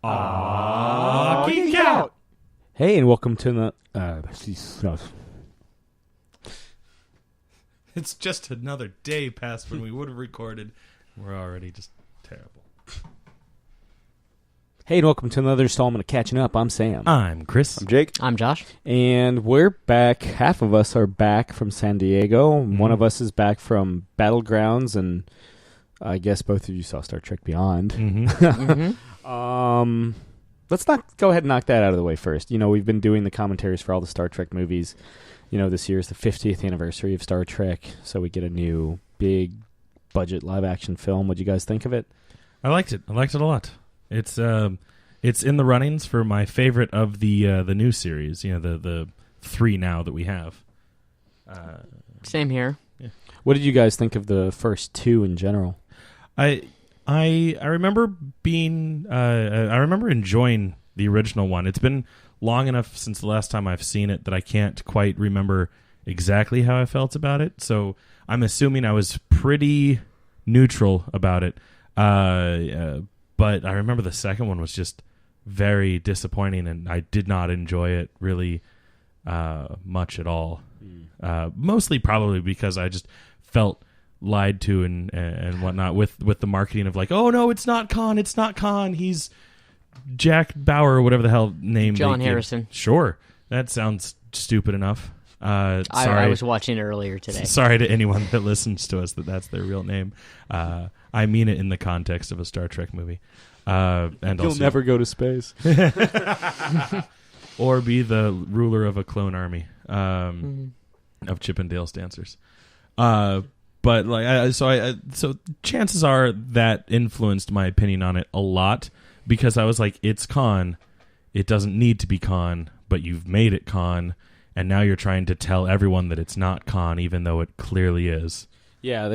Geek Out! Hey, and welcome to the... It's just another day past when we would have recorded. We're already just terrible. Hey, and welcome to another installment of Catching Up. I'm Sam. I'm Chris. I'm Jake. I'm Josh. And we're back. Half of us are back from San Diego. Mm-hmm. One of us is back from Battlegrounds, and I guess both of you saw Star Trek Beyond. Mm-hmm. Let's go ahead and knock that out of the way first. You know, we've been doing the commentaries for all the Star Trek movies. You know, this year is the 50th anniversary of Star Trek, so we get a new big budget live-action film. What'd you guys think of it? I liked it. I liked it a lot. It's in the runnings for my favorite of the new series. You know, the three now that we have. Same here. Yeah. What did you guys think of the first two in general? I remember being I remember enjoying the original one. It's been long enough since the last time I've seen it that I can't quite remember exactly how I felt about it. So I'm assuming I was pretty neutral about it. But I remember the second one was just very disappointing, and I did not enjoy it really much at all. Mostly probably because I just felt lied to and whatnot with the marketing of like, oh no, it's not Khan, he's Jack Bauer or whatever the hell name. John Harrison. Sure, that sounds stupid enough. Sorry, I was watching it earlier today. Sorry to anyone that listens to us that's their real name. I mean it in the context of a Star Trek movie. And You'll also, never go to space. or be the ruler of a clone army of Chippendales dancers. But like, so chances are that influenced my opinion on it a lot because I was like, it's Khan. It doesn't need to be Khan, but you've made it Khan, and now you're trying to tell everyone that it's not Khan, even though it clearly is. Yeah,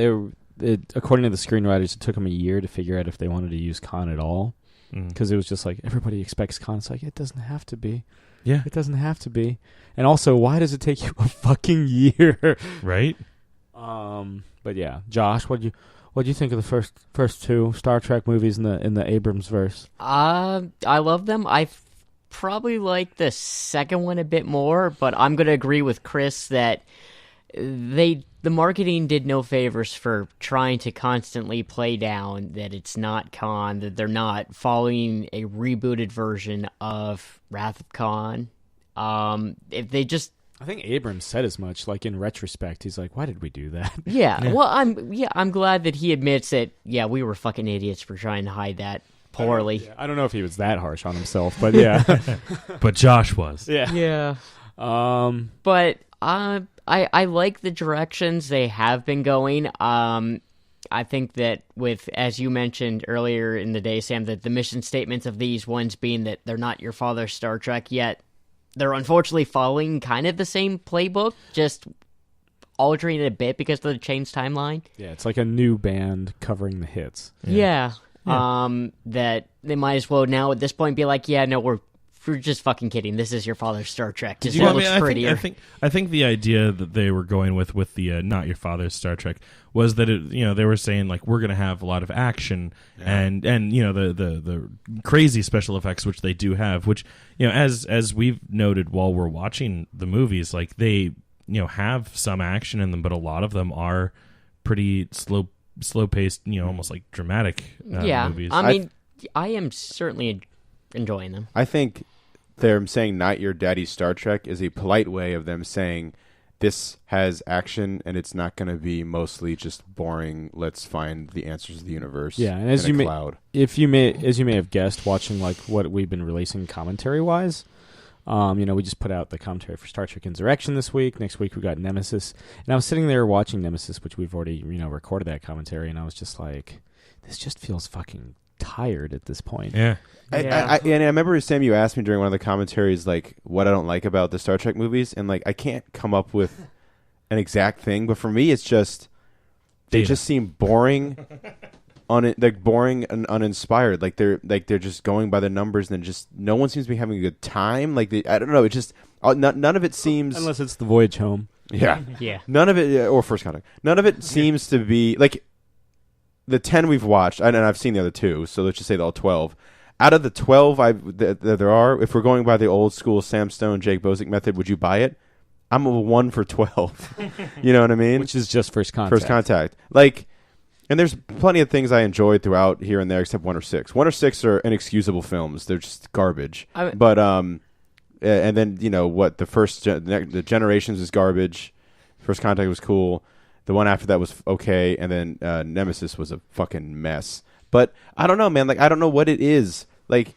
according to the screenwriters, it took them a year to figure out if they wanted to use Khan at all. Because it was just like, everybody expects Khan. It's like, it doesn't have to be. Yeah. It doesn't have to be. And also, why does it take you a fucking year? Right? But yeah, Josh, what'd you think of the first two Star Trek movies in the Abrams verse? I love them. I probably like the second one a bit more, but I'm going to agree with Chris that the marketing did no favors for trying to constantly play down that it's not Khan, that they're not following a rebooted version of Wrath of Khan. If they just... I think Abrams said as much. Like in retrospect, he's like, "Why did we do that?" Yeah. Well, I'm glad that he admits that. Yeah, we were fucking idiots for trying to hide that poorly. I don't know if he was that harsh on himself, but yeah. But Josh was. Yeah. Yeah. But I like the directions they have been going. I think that with, as you mentioned earlier in the day, Sam, that the mission statements of these ones being that they're not your father's Star Trek yet. They're unfortunately following kind of the same playbook, just altering it a bit because of the changed timeline. Yeah, it's like a new band covering the hits. Yeah. That they might as well now at this point be like, yeah, no, we're just fucking kidding. This is your father's Star Trek. Just that looks prettier. I think the idea that they were going with the not your father's Star Trek was that they were saying like we're going to have a lot of action and the crazy special effects which they do have, which as we've noted while we're watching the movies, like they have some action in them, but a lot of them are pretty slow paced, almost like dramatic movies. I mean, I am certainly enjoying them. I think them saying not your daddy's Star Trek is a polite way of them saying this has action and it's not going to be mostly just boring, let's find the answers of the universe. Yeah, and as you may have guessed watching like what we've been releasing commentary wise, we just put out the commentary for Star Trek Insurrection this week. Next week we got Nemesis. And I was sitting there watching Nemesis, which we've already, recorded that commentary, and I was just like, this just feels fucking tired at this point. Yeah. I remember, Sam, you asked me during one of the commentaries like what I don't like about the Star Trek movies, and like I can't come up with an exact thing, but for me it's just they just seem boring, boring and uninspired. Like they're just going by the numbers, and just no one seems to be having a good time. Like I don't know, it just none of it seems, unless it's the voyage home. Yeah, yeah. None of it, or First Contact. None of it seems to be like the 10 we've watched, and I've seen the other 2, so let's just say all 12. out of the 12 there are, if we're going by the old school Sam Stone, Jake Bozick method, would you buy it? I'm a 1 for 12. You know what I mean? Which is just First Contact. First Contact. Like, and there's plenty of things I enjoyed throughout here and there, except 1 or 6. 1 or 6 are inexcusable films. They're just garbage. But and then what the Generations is garbage. First Contact was cool. The one after that was okay, and then Nemesis was a fucking mess. But I don't know, man. Like, I don't know what it is. Like,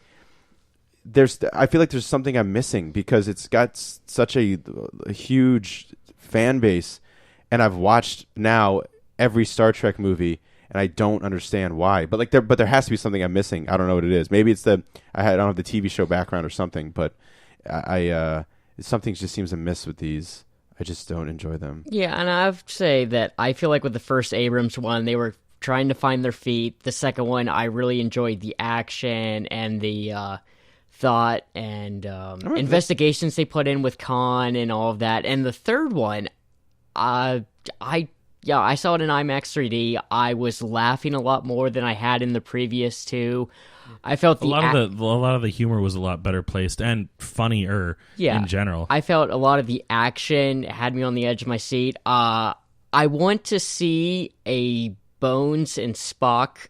I feel like there's something I'm missing because it's got such a huge fan base, and I've watched now every Star Trek movie, and I don't understand why. But there has to be something I'm missing. I don't know what it is. Maybe it's I don't have the TV show background or something. But something just seems amiss with these. I just don't enjoy them. Yeah, and I have to say that I feel like with the first Abrams one, they were trying to find their feet. The second one, I really enjoyed the action and the thought and investigations they put in with Khan and all of that. And the third one, I saw it in IMAX 3D. I was laughing a lot more than I had in the previous two. I felt a lot of the humor was a lot better placed and funnier in general. I felt a lot of the action had me on the edge of my seat. I want to see a Bones and Spock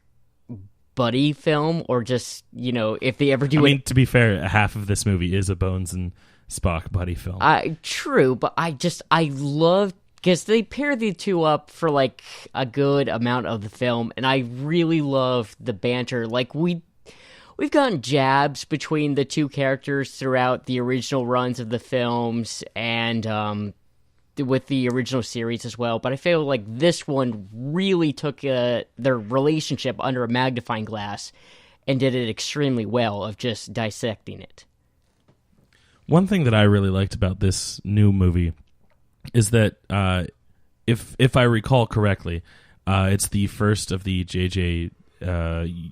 buddy film, or just if they ever do. I mean, to be fair, half of this movie is a Bones and Spock buddy film. True, but I love. Because they pair the two up for, like, a good amount of the film, and I really love the banter. Like, we've gotten jabs between the two characters throughout the original runs of the films, and with the original series as well, but I feel like this one really took their relationship under a magnifying glass and did it extremely well of just dissecting it. One thing that I really liked about this new movie is that if I recall correctly, it's the first of the JJ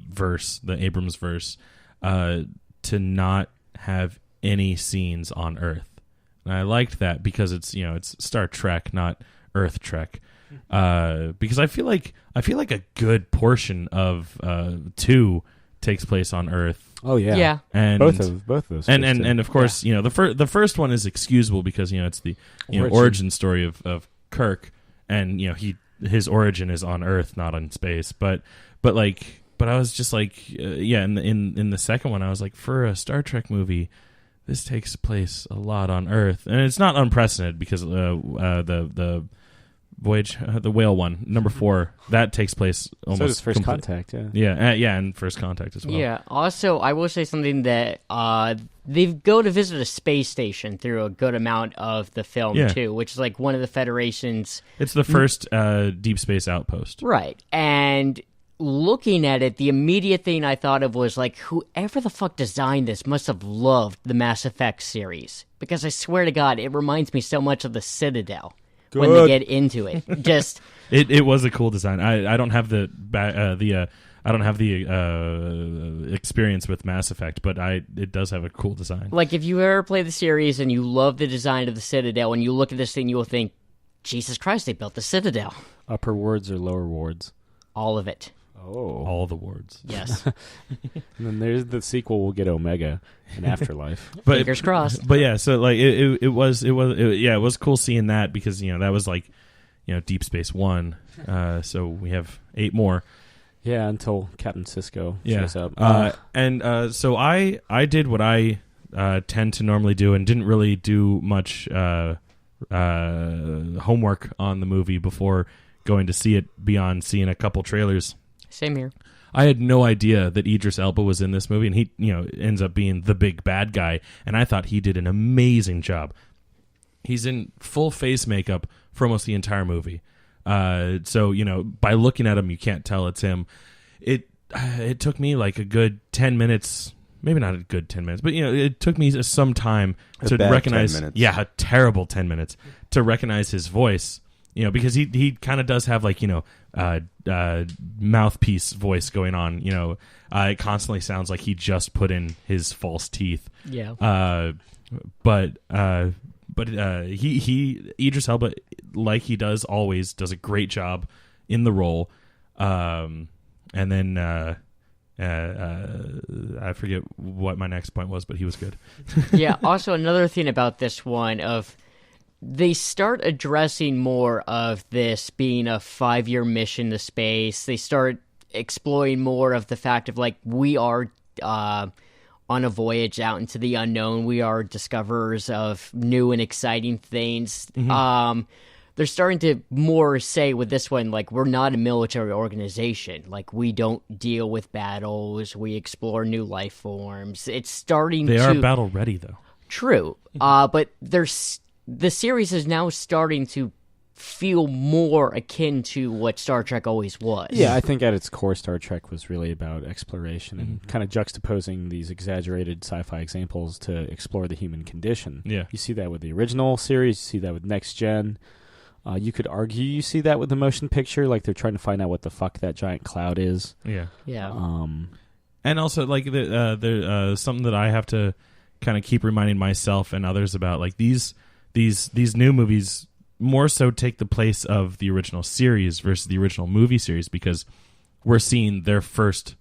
verse, the Abrams verse, to not have any scenes on Earth. And I liked that because it's Star Trek, not Earth Trek. Because I feel like a good portion of 2 takes place on Earth. Oh yeah, yeah, and both of those, and of course, the first one is excusable because it's the origin story of Kirk, and his origin is on Earth, not on space. But I was just like, in the second one, I was like, for a Star Trek movie, this takes place a lot on Earth, and it's not unprecedented because the Voyage, the whale one, number 4, that takes place almost. So does First Contact, and First Contact as well. Yeah. Also, I will say something that they go to visit a space station through a good amount of the film too, which is like one of the Federation's. It's the first deep space outpost, right? And looking at it, the immediate thing I thought of was like, whoever the fuck designed this must have loved the Mass Effect series, because I swear to God, it reminds me so much of the Citadel. Good. When they get into it, just it was a cool design. I don't have the experience with Mass Effect, but it does have a cool design. Like, if you ever play the series and you love the design of the Citadel, and you look at this thing, you will think, Jesus Christ, they built the Citadel. Upper wards or lower wards? All of it. Oh, all the wards. Yes. And then there's the sequel. We'll get Omega in Afterlife. Fingers crossed. But yeah, so like it was cool seeing that because that was like Deep Space One. So we have 8 more. Yeah, until Captain Sisko shows up. So I did what I tend to normally do and didn't really do much homework on the movie before going to see it beyond seeing a couple trailers. Same here. I had no idea that Idris Elba was in this movie, and he, ends up being the big bad guy, and I thought he did an amazing job. He's in full face makeup for almost the entire movie. So, by looking at him, you can't tell it's him. It took me like a good 10 minutes, maybe not a good 10 minutes, but, it took me some time to recognize. 10 minutes. Yeah, a terrible 10 minutes to recognize his voice. Because he kind of does have like mouthpiece voice going on. It constantly sounds like he just put in his false teeth. Yeah. But he Idris Elba, like he does always, does a great job in the role. And then I forget what my next point was, but he was good. Yeah, also another thing about this one of they start addressing more of this being a 5-year mission to space. They start exploring more of the fact of like we are on a voyage out into the unknown. We are discoverers of new and exciting things. Mm-hmm. They're starting to more say with this one, like, we're not a military organization. Like, we don't deal with battles. We explore new life forms. It's starting They to... are battle ready, though. True. But the series is now starting to feel more akin to what Star Trek always was. Yeah, I think at its core, Star Trek was really about exploration and kind of juxtaposing these exaggerated sci-fi examples to explore the human condition. Yeah. You see that with the original series. You see that with Next Gen. You could argue you see that with the motion picture, like they're trying to find out what the fuck that giant cloud is. Yeah. And also, like, there's something that I have to kind of keep reminding myself and others about, like, these new movies more so take the place of the original series versus the original movie series, because we're seeing their first,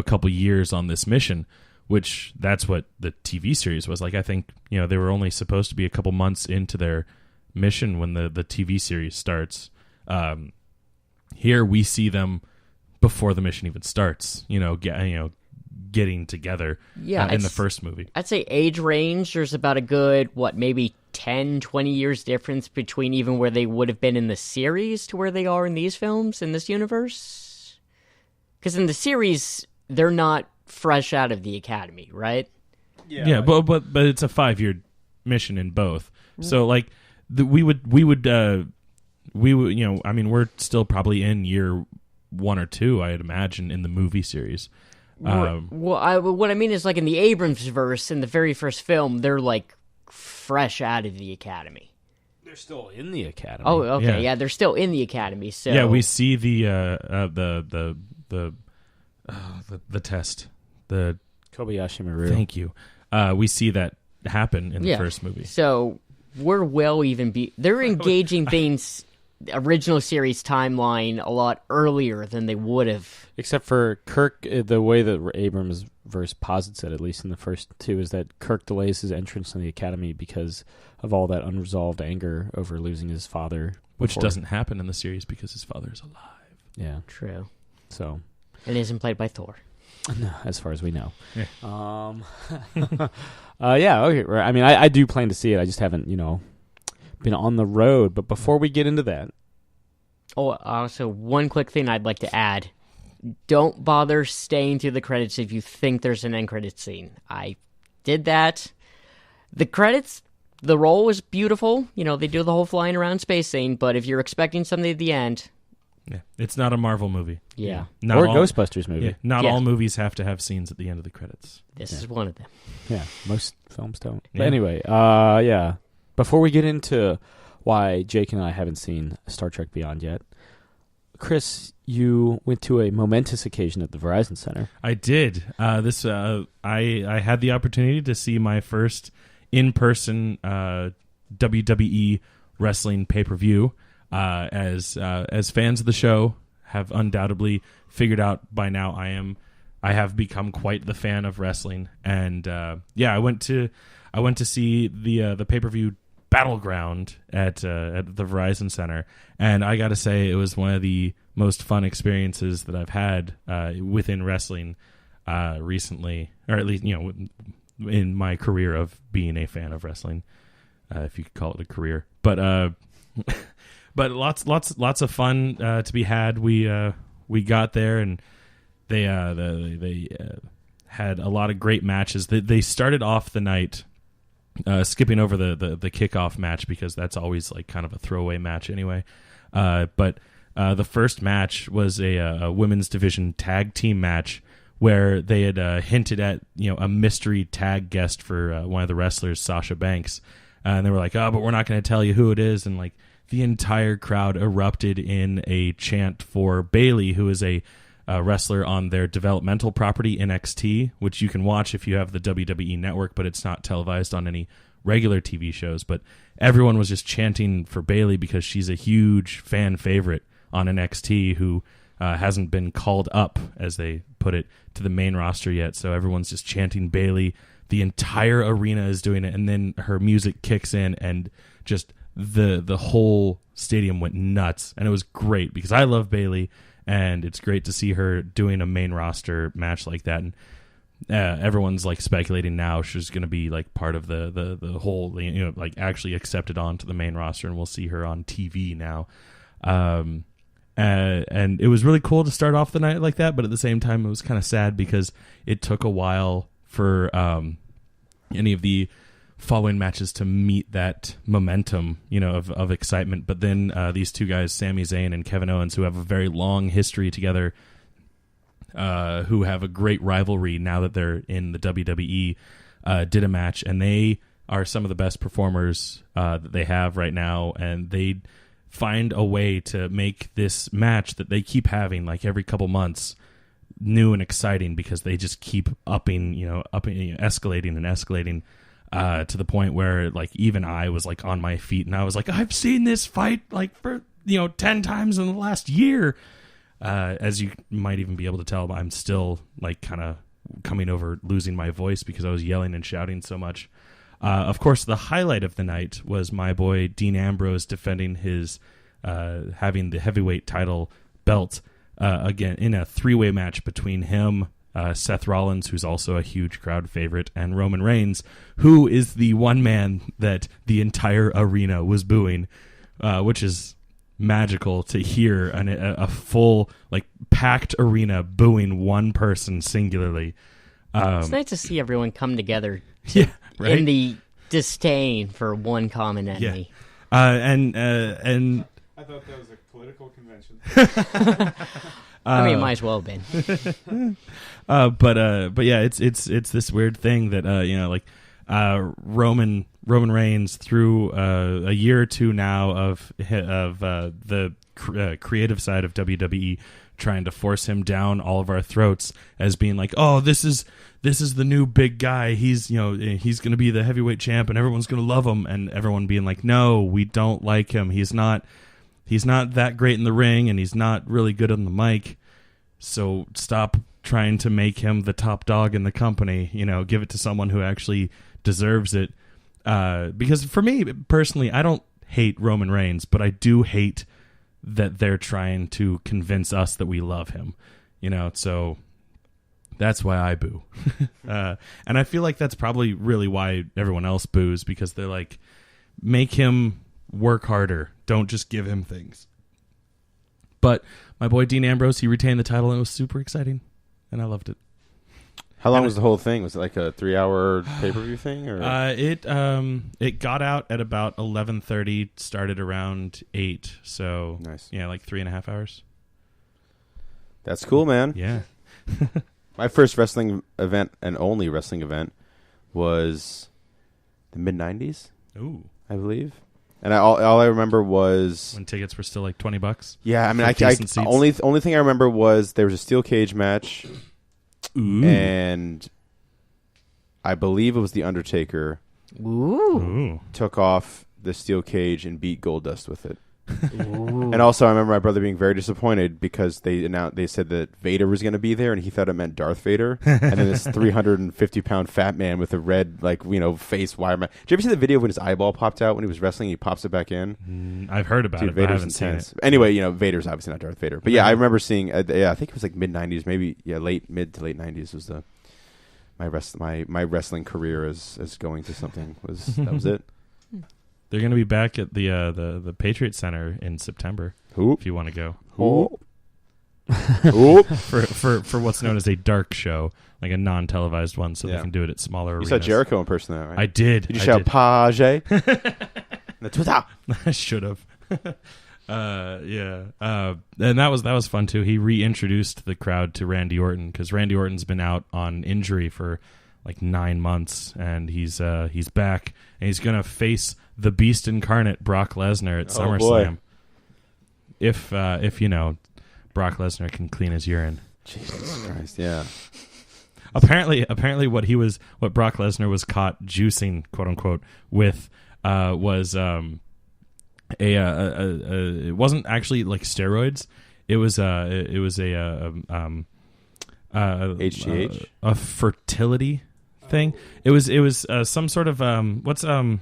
couple years on this mission, which that's what the TV series was like. I think, they were only supposed to be a couple months into their mission when the TV series starts. Here we see them before the mission even starts, getting together in the first movie. I'd say age range, there's about a good, maybe 10, 20 years difference between even where they would have been in the series to where they are in these films, in this universe. Because in the series, they're not fresh out of the academy, right? Yeah, but it's a 5-year mission in both. So, like, we would, I mean, we're still probably in year 1 or 2, I'd imagine, in the movie series. What I mean is, like, in the Abrams verse, in the very first film, they're, like, fresh out of the academy. They're still in the academy. Oh, okay, yeah, they're still in the academy. So yeah, we see the test, the Kobayashi Maru. Thank you. We see that happen in the first movie. So we're they're engaging things original series timeline a lot earlier than they would have. Except for Kirk, the way that Abrams verse posits it, at least in the first 2, is that Kirk delays his entrance in the academy because of all that unresolved anger over losing his father. Which doesn't happen in the series because his father is alive. Yeah. True. So. And isn't played by Thor. No, as far as we know. Yeah. Yeah, okay. I mean, I do plan to see it. I just haven't, been on the road. But before we get into that. Oh, also, one quick thing I'd like to add. Don't bother staying through the credits if you think there's an end credit scene. I did that. The credits, the roll was beautiful. They do the whole flying around space thing, but if you're expecting something at the end... Yeah, it's not a Marvel movie. Yeah. Or a Ghostbusters movie. Yeah, not all movies have to have scenes at the end of the credits. This is one of them. Yeah, most films don't. Yeah. But anyway, yeah. Before we get into why Jake and I haven't seen Star Trek Beyond yet, Chris, you went to a momentous occasion at the Verizon Center. I did. I had the opportunity to see my first in-person WWE wrestling pay-per-view. As fans of the show have undoubtedly figured out by now, I have become quite the fan of wrestling, and I went to see the pay-per-view Battleground at the Verizon Center, and I got to say it was one of the most fun experiences that I've had within wrestling recently, or at least in my career of being a fan of wrestling, if you could call it a career, but. But lots of fun to be had. We got there and they had a lot of great matches. They started off the night skipping over the kickoff match because that's always like kind of a throwaway match anyway. But the first match was a women's division tag team match where they had hinted at a mystery tag guest for one of the wrestlers, Sasha Banks, and they were like, "Oh, but we're not going to tell you who it is," and like. The entire crowd erupted in a chant for Bayley, who is a wrestler on their developmental property, NXT, which you can watch if you have the WWE Network, but it's not televised on any regular TV shows. But everyone was just chanting for Bayley because she's a huge fan favorite on NXT who hasn't been called up, as they put it, to the main roster yet. So everyone's just chanting Bayley. The entire arena is doing it, and then her music kicks in, and just the whole stadium went nuts. And it was great because I love Bayley, and it's great to see her doing a main roster match like that. And everyone's like speculating now she's going to be like part of the whole, like actually accepted onto the main roster, and we'll see her on TV now. And it was really cool to start off the night like that, but at the same time it was kind of sad because it took a while for any of the following matches to meet that momentum, of excitement. But then these two guys, Sami Zayn and Kevin Owens, who have a very long history together, who have a great rivalry now that they're in the WWE, did a match, and they are some of the best performers that they have right now, and they find a way to make this match that they keep having like every couple months new and exciting, because they just keep escalating and escalating to the point where like even I was like on my feet, and I was like, I've seen this fight like for 10 times in the last year. As you might even be able to tell, I'm still like kind of coming over losing my voice because I was yelling and shouting so much. Of course, the highlight of the night was my boy Dean Ambrose defending his having the heavyweight title belt again in a 3-way match between him, Seth Rollins, who's also a huge crowd favorite, and Roman Reigns, who is the one man that the entire arena was booing, which is magical to hear a full like packed arena booing one person singularly. It's nice to see everyone come together right? in the disdain for one common enemy. And I thought that was a political convention. I mean, it might as well have been. But yeah, it's this weird thing that Roman Reigns, through a year or two now of the creative side of WWE trying to force him down all of our throats as being like, oh, this is the new big guy. He's he's going to be the heavyweight champ and everyone's going to love him, and everyone being like, no, we don't like him. He's not that great in the ring, and he's not really good on the mic. So stop trying to make him the top dog in the company. Give it to someone who actually deserves it. Because for me personally, I don't hate Roman Reigns, but I do hate that they're trying to convince us that we love him. So that's why I boo. And I feel like that's probably really why everyone else boos, because they're like, make him work harder. Don't just give him things. But my boy Dean Ambrose, he retained the title, and it was super exciting, and I loved it. How long was the whole thing? Was it like a 3-hour pay-per-view thing? Or? It got out at about 11:30, started around 8, so nice. Yeah, like 3.5 hours. That's cool, man. Yeah. My first wrestling event and only wrestling event was the mid-90s. Ooh. I believe. And all I remember was when tickets were still like $20. Yeah, I mean, only thing I remember was there was a steel cage match. Ooh. And I believe it was The Undertaker. Ooh. Took off the steel cage and beat Goldust with it. And also, I remember my brother being very disappointed because they said that Vader was going to be there, and he thought it meant Darth Vader. And then this 350-pound fat man with a red, face wire. Did you ever see the video when his eyeball popped out when he was wrestling? He pops it back in. I've heard about it, but I haven't seen it. Anyway, Vader's obviously not Darth Vader, but yeah, I remember seeing. I think it was like mid-90s, maybe mid to late 90s was my wrestling career as going to something that was it. They're going to be back at the Patriot Center in September. Oop. If you want to go. Oop. for what's known as a dark show, like a non-televised one, so they can do it at smaller arenas. You saw Jericho in person, though, right? I did. Did you shout Page? The Twitter. I should have. Yeah. And that was fun too. He reintroduced the crowd to Randy Orton, because Randy Orton's been out on injury for like 9 months, and he's back, and he's gonna face the Beast Incarnate, Brock Lesnar, at SummerSlam. If Brock Lesnar can clean his urine. Jesus Christ, yeah. Apparently, what Brock Lesnar was caught juicing, quote unquote, with was it wasn't actually like steroids. It was a HGH? a fertility thing. It was some sort of what's the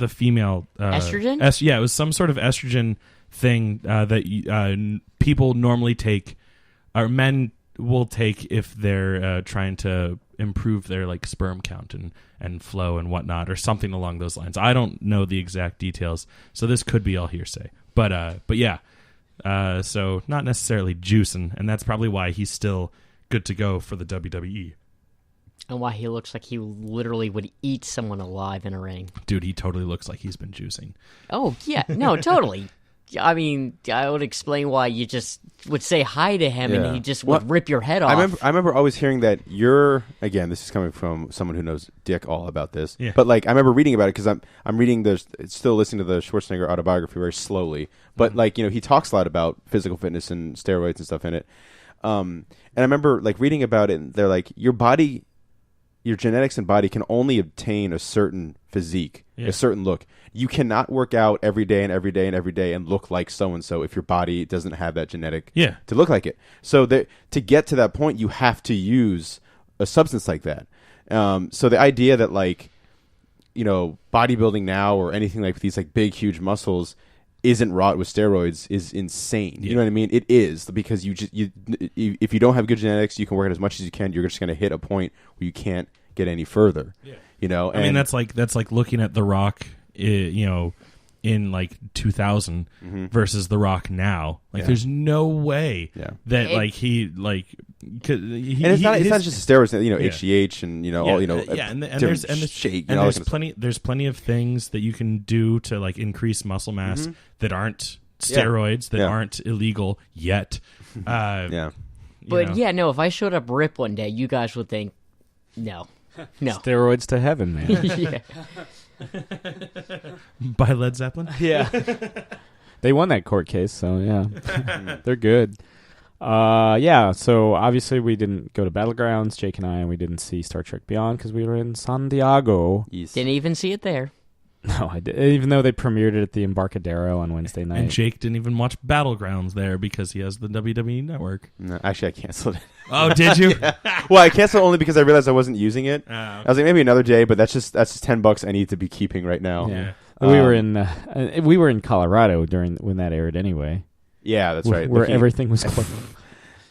female estrogen. Yeah, it was some sort of estrogen thing that people normally take, or men will take if they're trying to improve their like sperm count and flow and whatnot, or something along those lines. I don't know the exact details, so this could be all hearsay. But yeah, so not necessarily juicing, and that's probably why he's still good to go for the WWE. And why he looks like he literally would eat someone alive in a ring. Dude, he totally looks like he's been juicing. Oh, yeah. No, totally. I mean, I would explain why you just would say hi to him and he just would rip your head off. I remember always hearing that again, this is coming from someone who knows dick all about this. Yeah. But like I remember reading about it because I'm reading still listening to the Schwarzenegger autobiography very slowly. But like, he talks a lot about physical fitness and steroids and stuff in it. And I remember like reading about it, and they're like, your genetics and body can only obtain a certain physique, a certain look. You cannot work out every day and look like so-and-so if your body doesn't have that genetic to look like it. So to get to that point, you have to use a substance like that. So the idea that like, bodybuilding now or anything like these like big, huge muscles isn't wrought with steroids is insane. You know what I mean? It is, because if you don't have good genetics, you can work out as much as you can. You're just going to hit a point where you can't get any further. Yeah. I mean, that's like looking at The Rock, in like 2000 versus The Rock now. Like, there's no way that like he like. And it's not just steroids. HGH and all. And there's shake. And there's plenty of things that you can do to like increase muscle mass that aren't steroids, that aren't illegal yet. But if I showed up ripped one day, you guys would think, no. Steroids to heaven, man. Yeah. By Led Zeppelin? Yeah. They won that court case, so yeah. They're good. So obviously we didn't go to Battlegrounds, Jake and I, and we didn't see Star Trek Beyond because we were in San Diego. Yes. Didn't even see it there. No, I did. Even though they premiered it at the Embarcadero on Wednesday night. And Jake didn't even watch Battlegrounds there because he has the WWE Network. No, actually, I canceled it. Oh, did you? Well, I canceled only because I realized I wasn't using it. Okay. I was like, maybe another day, but that's just $10 I need to be keeping right now. Yeah. We were in Colorado when that aired anyway. Yeah, that's right. Where everything was closed.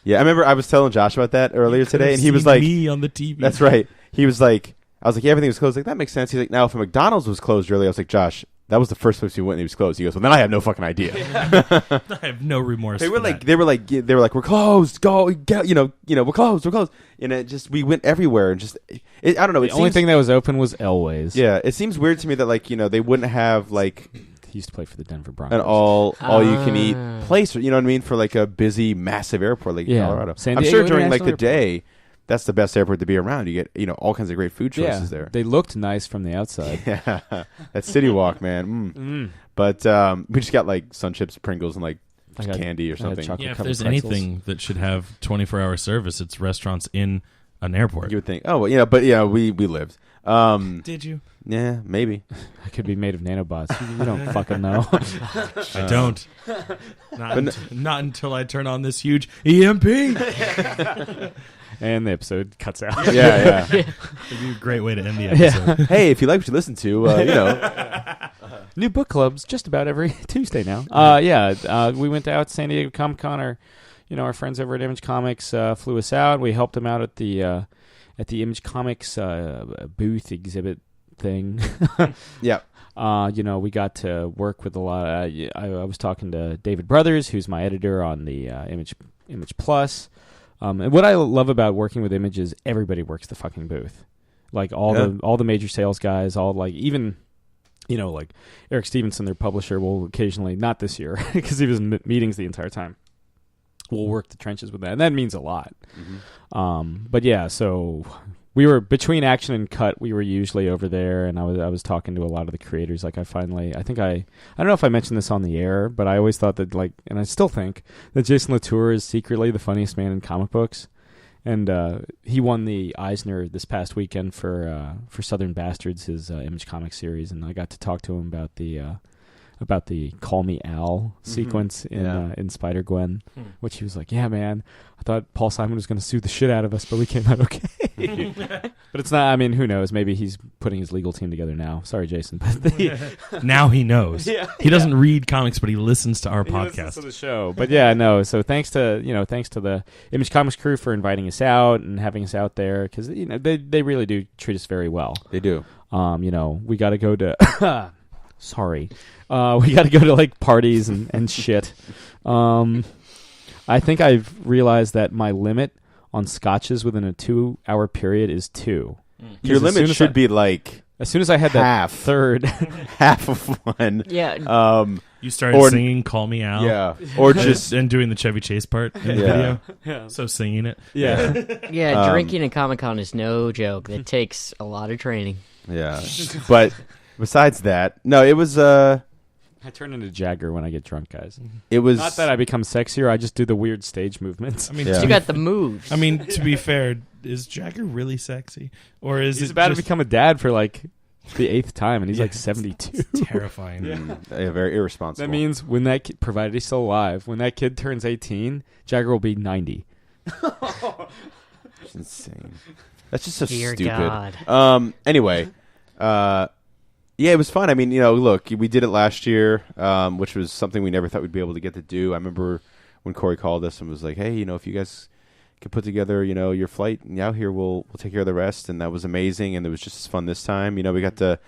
Yeah, I remember I was telling Josh about that earlier today, and he was like, me on the TV. That's right. He was like, I was like, yeah, everything was closed. Like, that makes sense. He's like, now, if a McDonald's was closed earlier, I was like, Josh, that was the first place we went and he was closed. He goes, well, then I have no fucking idea. I have no remorse. They were like, we're closed. Go, get, we're closed. And it just, we went everywhere and just, I don't know. The only thing that was open was Elway's. Yeah, it seems weird to me that like, they wouldn't have like. He used to play for the Denver Broncos. An all you can eat place, you know what I mean, for like a busy, massive airport like Colorado. I'm sure during like the day. That's the best airport to be around. You get, all kinds of great food choices there. They looked nice from the outside. Yeah, that City Walk, man. But we just got like Sun Chips, Pringles, and like candy or something. Yeah, if there's anything that should have 24-hour service, it's restaurants in an airport. You would think, we lived. Did you? Yeah, maybe. I could be made of nanobots. You don't fucking know. I don't. Not until I turn on this huge EMP. And the episode cuts out. Yeah. It'd be a great way to end the episode. Yeah. Hey, if you like what you listen to, New book clubs just about every Tuesday now. We went out to San Diego Comic-Con. Our friends over at Image Comics flew us out. We helped them out at the Image Comics booth exhibit thing. Yeah. We got to work with a lot. I was talking to David Brothers, who's my editor on the Image Plus. And what I love about working with Image is everybody works the fucking booth. Like all the major sales guys, all like even like Eric Stevenson, their publisher, will occasionally, not this year because he was in meetings the entire time, we'll work the trenches with that, and that means a lot. But yeah, so we were between action and cut. We were usually over there, and I was talking to a lot of the creators. Like I don't know if I mentioned this on the air, but I always thought that and I still think that Jason Latour is secretly the funniest man in comic books. And he won the Eisner this past weekend for Southern Bastards, his Image Comics series, and I got to talk to him about the about the "Call Me Al" sequence in Spider-Gwen, which he was like, "Yeah, man, I thought Paul Simon was going to sue the shit out of us, but we came out okay." But it's not. I mean, who knows? Maybe he's putting his legal team together now. Sorry, Jason, but now he knows. He doesn't read comics, but he listens to our podcast. Listens to the show. But so thanks to the Image Comics crew for inviting us out and having us out there, because they really do treat us very well. They do. We got to go to. Sorry. We got to go to like parties and shit. I think I've realized that my limit on scotches within a 2-hour period is 2. Your limit should be like as soon as I had half. that third half of one. Yeah. You started singing "Call Me Al," or just and doing the Chevy Chase part in the video. Yeah. So singing it, Yeah, drinking at Comic-Con is no joke. That takes a lot of training. Yeah, but besides that, no, it was. I turn into Jagger when I get drunk, guys. It was not that I become sexier. I just do the weird stage movements. I mean, you got the moves. I mean, to be fair, is Jagger really sexy, or is he's it about just to become a dad for like the 8th time, and he's like 72. Terrifying. Very irresponsible. That means when that kid, provided he's still alive, when that kid turns 18, Jagger will be 90. It's insane. That's just so Dear stupid. God. Anyway, yeah, it was fun. I mean, look, we did it last year, which was something we never thought we'd be able to get to do. I remember when Corey called us and was like, "Hey, if you guys could put together, your flight and out here, we'll take care of the rest." And that was amazing, and it was just as fun this time. We got to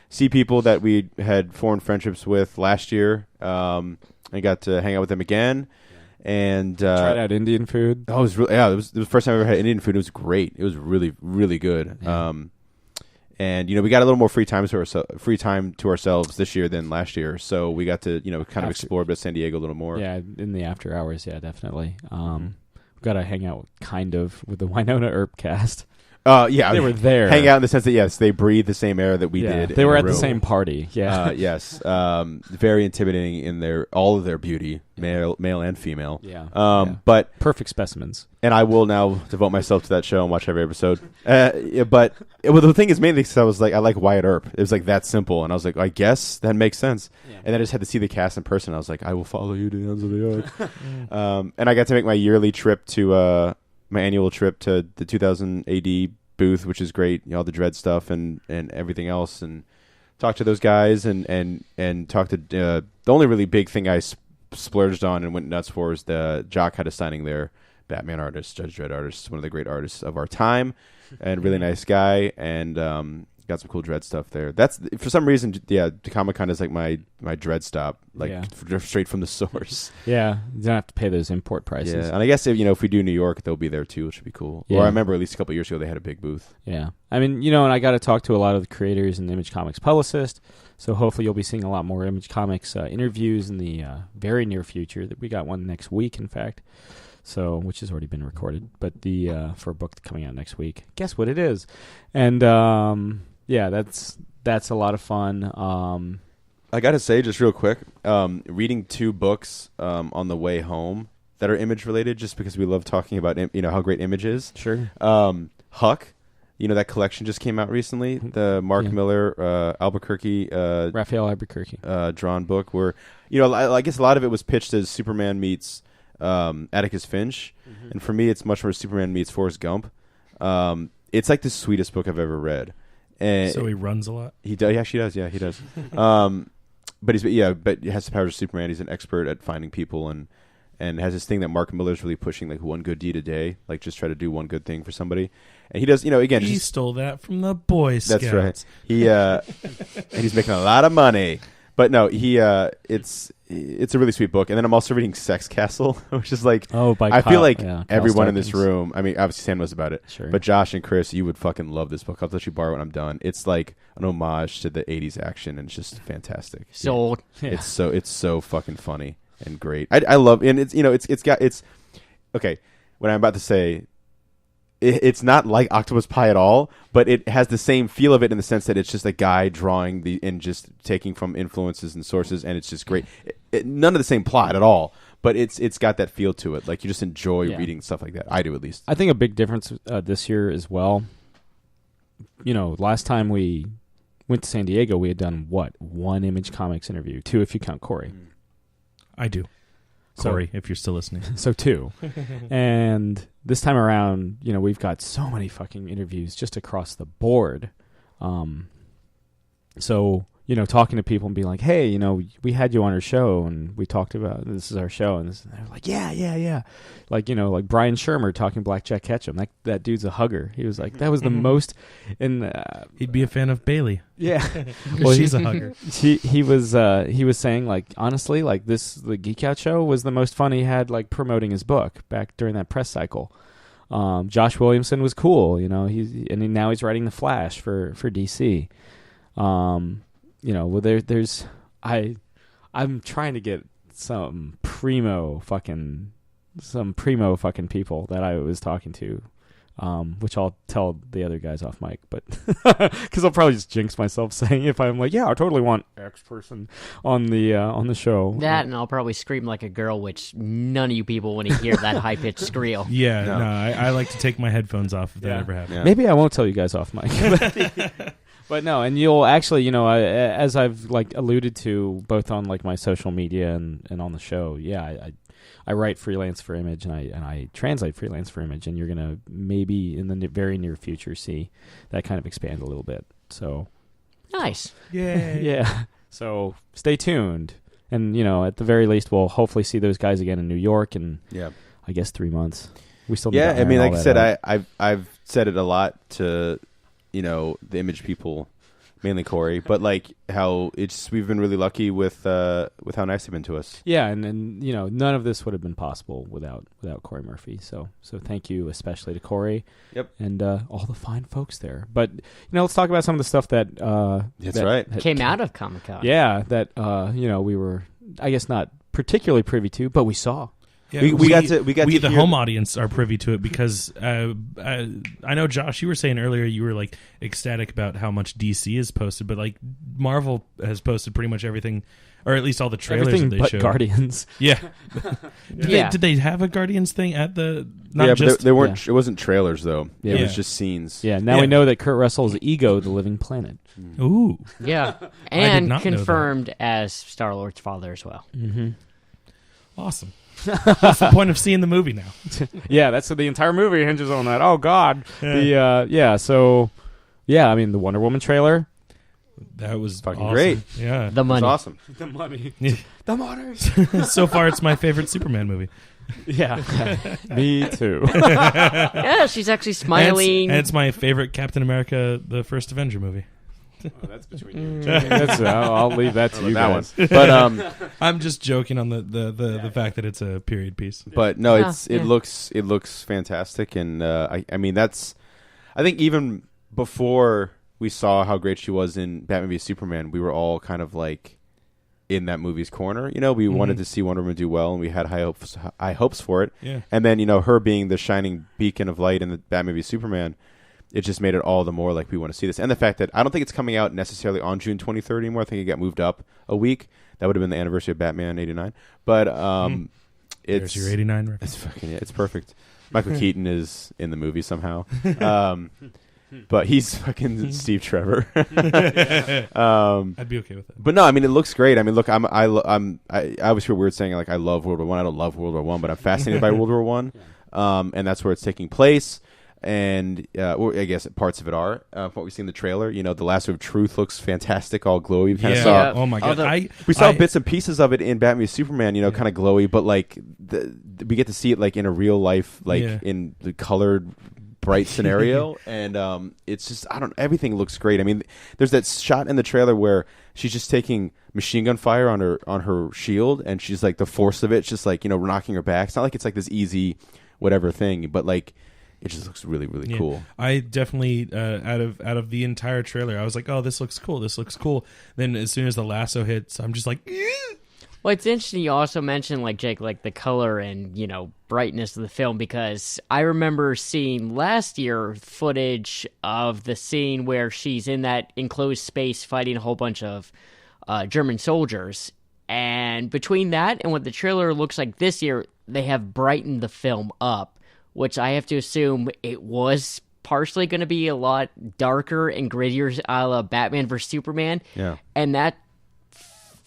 see people that we had formed friendships with last year, and got to hang out with them again. And tried out Indian food. Oh, it was really, it was the first time I ever had Indian food. It was great. It was really, really good. Yeah. And we got a little more free time to ourselves this year than last year, so we got to kind of explore a bit of San Diego a little more. Yeah, in the after hours, yeah, definitely. We've got to hang out kind of with the Winona Earp cast. Yeah, they were there. Hang out in the sense that yes, they breathe the same air that we did. They were at the same party. Yeah, yes. Very intimidating in all of their beauty, male and female. Yeah. But perfect specimens. And I will now devote myself to that show and watch every episode. But the thing is mainly because I was like, I like Wyatt Earp. It was like that simple, and I was like, I guess that makes sense. Yeah. And then I just had to see the cast in person. I was like, I will follow you to the ends of the earth. And I got to make my yearly trip to. My annual trip to the 2000 AD booth, which is great, all the Dread stuff and everything else, and talk to those guys and talk to the only really big thing I splurged on and went nuts for is the Jock had a signing there. Batman artist, Judge Dredd artist, one of the great artists of our time, and really nice guy, and got some cool Dredd stuff there. That's for some reason, the Comic-Con is like my Dredd stop, straight from the source. Yeah, you don't have to pay those import prices. Yeah, and I guess if we do New York, they'll be there too, which would be cool. Yeah. Or I remember at least a couple of years ago they had a big booth. Yeah, I mean, and I got to talk to a lot of the creators and Image Comics publicists, so hopefully you'll be seeing a lot more Image Comics interviews in the very near future. That we got one next week, in fact. So, which has already been recorded, but for a book coming out next week. Guess what it is? And yeah, that's a lot of fun. I got to say, just real quick, reading 2 books on the way home that are Image related, just because we love talking about how great Image is. Sure. Huck, that collection just came out recently, the Mark Miller, Albuquerque, Raphael Albuquerque drawn book, where I guess a lot of it was pitched as Superman meets Atticus Finch, and for me, it's much more Superman meets Forrest Gump. It's like the sweetest book I've ever read. And so he runs a lot. He actually does. Yeah, he does. But he has the powers of Superman. He's an expert at finding people, and has this thing that Mark Miller's really pushing, like one good deed a day, like just try to do one good thing for somebody. And he does, again, he stole that from the Boy Scouts. That's right. He and he's making a lot of money. But no, it's a really sweet book. And then I'm also reading Sex Castle, which is like, I feel like everyone in this room, I mean, obviously Sam knows about it, sure. But Josh and Chris, you would fucking love this book. I'll let you borrow it when I'm done. It's like an homage to the 80s action, and it's just fantastic. Sold. Yeah. It's so fucking funny and great. I love, and it's okay. What I'm about to say, it's not like Octopus Pie at all, but it has the same feel of it in the sense that it's just a guy drawing and just taking from influences and sources, and it's just great. None of the same plot at all, but it's got that feel to it. Like you just enjoy reading stuff like that. I do, at least. I think a big difference this year as well. Last time we went to San Diego, we had done one Image Comics interview, 2 if you count Corey. I do. Corey, if you're still listening. So 2. And this time around, we've got so many fucking interviews just across the board. So, talking to people and being like, hey, we had you on our show and we talked about this is our show. And they're like, yeah. Like, like Brian Shermer talking Blackjack Ketchum. That dude's a hugger. He was like, that was the most. And he'd be a fan of Bailey. Yeah. Well, she's a hugger. He was saying, like, honestly, like the Geek Out show was the most fun he had, like, promoting his book back during that press cycle. Josh Williamson was cool, now he's writing The Flash for DC. I'm trying to get some primo fucking people that I was talking to, which I'll tell the other guys off mic, but because I'll probably just jinx myself saying if I'm like, yeah, I totally want X person on the show. That, and I'll probably scream like a girl, which none of you people want to hear that high pitched scrill. Yeah, no, I like to take my headphones off if that ever happens. Yeah. Maybe I won't tell you guys off mic. But no, and you'll actually, as I've like alluded to both on like my social media and on the show, I write freelance for Image and I translate freelance for Image, and you're gonna maybe in the very near future see that kind of expand a little bit. So nice, yeah. So stay tuned, and at the very least, we'll hopefully see those guys again in New York in I guess 3 months. We still I mean, like I said, I've said it a lot to. The Image people, mainly Corey, but like how we've been really lucky with how nice they've been to us. Yeah, and none of this would have been possible without Corey Murphy. So thank you especially to Corey. Yep. And all the fine folks there. But let's talk about some of the stuff that that came out of Comic-Con. Yeah, that we were, I guess, not particularly privy to, but we saw. Yeah, we got to the home audience are privy to it because I know, Josh, you were saying earlier you were like ecstatic about how much DC is posted, but like Marvel has posted pretty much everything, or at least all the trailers everything that they but showed. Guardians. Yeah. Did they have a Guardians thing at the? But they weren't. It wasn't trailers though. Yeah. It was just scenes. Yeah. Now we know that Kurt Russell's Ego, the Living Planet. Ooh. Yeah, and confirmed as Star-Lord's father as well. Mm-hmm. Awesome. What's the point of seeing the movie now? Yeah, that's the entire movie hinges on that. Oh God. So I mean the Wonder Woman trailer. That was fucking awesome. great. Yeah. The money. It was awesome. The money. Yeah. The money. So far it's my favorite Superman movie. Yeah. Me too. Yeah, she's actually smiling. And it's my favorite Captain America, the first Avenger movie. Oh, that's between you. I'll leave that to you guys. One. But I'm just joking on the fact that it's a period piece. But no, it looks fantastic, and I mean I think even before we saw how great she was in Batman v Superman, we were all kind of like in that movie's corner. We wanted to see Wonder Woman do well, and we had high hopes for it. Yeah. And then her being the shining beacon of light in the Batman v Superman. It just made it all the more like we want to see this. And the fact that I don't think it's coming out necessarily on June 23rd anymore. I think it got moved up a week. That would have been the anniversary of Batman 89. But There's your 89 reference. It's fucking it's perfect. Michael Keaton is in the movie somehow. But he's fucking Steve Trevor. I'd be okay with it. But no, I mean it looks great. I mean, look, I always feel weird saying like I love World War One. I don't love World War One, but I'm fascinated by World War One, and that's where it's taking place. And I guess parts of it are from what we see in the trailer. The Lasso of Truth looks fantastic, all glowy. We kind of saw. Oh my god! We saw bits and pieces of it in Batman v Superman. Kind of glowy, but like we get to see it like in a real life, like in the colored, bright scenario. And it's just everything looks great. I mean, there's that shot in the trailer where she's just taking machine gun fire on her shield, and she's like the force of it's just like knocking her back. It's not like it's like this easy whatever thing, but like. It just looks really, really cool. I definitely, out of the entire trailer, I was like, oh, this looks cool. This looks cool. Then as soon as the lasso hits, I'm just like, eh. Well, it's interesting you also mentioned, like, Jake, like the color and, brightness of the film, because I remember seeing last year footage of the scene where she's in that enclosed space fighting a whole bunch of German soldiers. And between that and what the trailer looks like this year, they have brightened the film up. Which I have to assume it was partially going to be a lot darker and grittier, a la Batman vs Superman. Yeah. And that